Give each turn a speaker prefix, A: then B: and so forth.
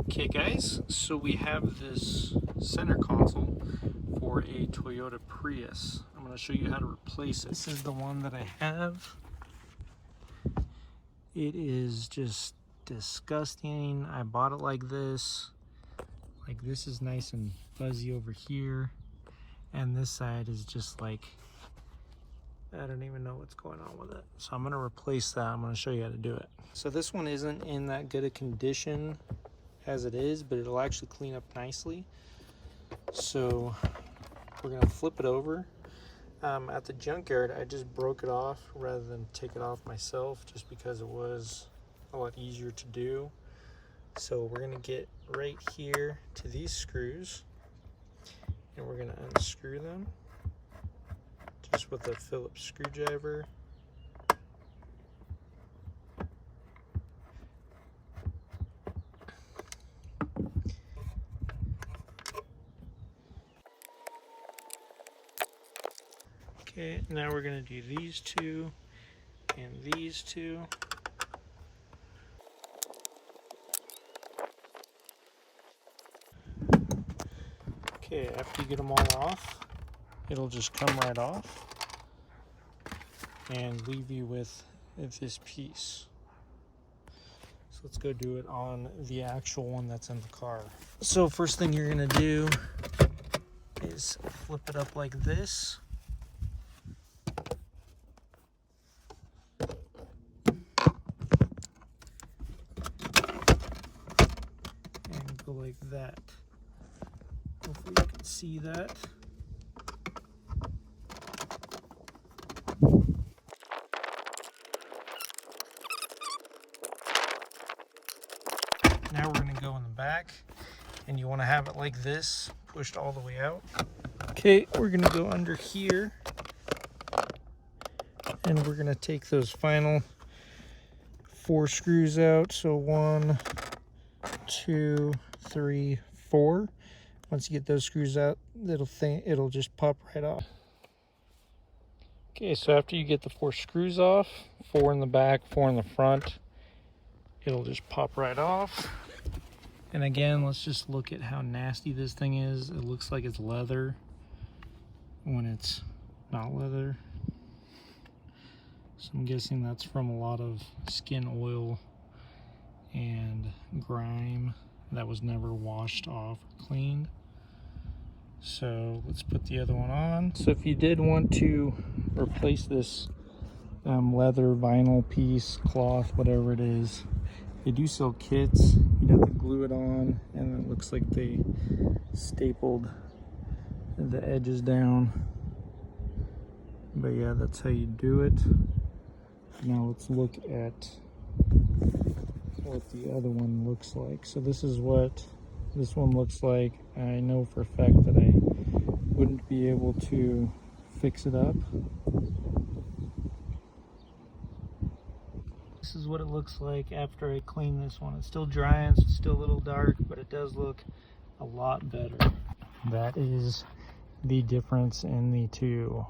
A: Okay guys, so we have this center console for a Toyota Prius. I'm going to show you how to replace it. This is the one that I have. It is just disgusting. I bought it like this. Like this is nice and fuzzy over here. And this side is just like, I don't even know what's going on with it. So I'm going to replace that. I'm going to show you how to do it. So this one isn't in that good a condition as it is, but it'll actually clean up nicely. So we're gonna flip it over. At the junkyard, I just broke it off rather than take it off myself, just because it was a lot easier to do. So we're gonna get right here to these screws, and we're gonna unscrew them just with a Phillips screwdriver. Okay, now we're going to do these two and these two. Okay, after you get them all off, it'll just come right off and leave you with this piece. So let's go do it on the actual one that's in the car. So first thing you're going to do is flip it up like this. Go like that. Hopefully you can see that. Now we're going to go in the back, and you want to have it like this, pushed all the way out. Okay, we're going to go under here, and we're going to take those final 4 screws out. So 1, 2, 3, 4. Once you get those screws out, it'll just pop right off. Okay, so after you get the 4 screws off, 4 in the back, 4 in the front, it'll just pop right off. And again, let's just look at how nasty this thing is. It looks like it's leather when it's not leather. So I'm guessing that's from a lot of skin oil and grime that was never washed off or cleaned. So let's put the other one on. So if you did want to replace this leather, vinyl piece, cloth, whatever it is, they do sell kits. You'd have to glue it on, and it looks like they stapled the edges down. But yeah, that's how you do it. Now let's look at what the other one looks like. So this is what this one looks like. I know for a fact that I wouldn't be able to fix it up. This is what it looks like after I clean this one. It's still dry and it's still a little dark, but it does look a lot better. That is the difference in the two.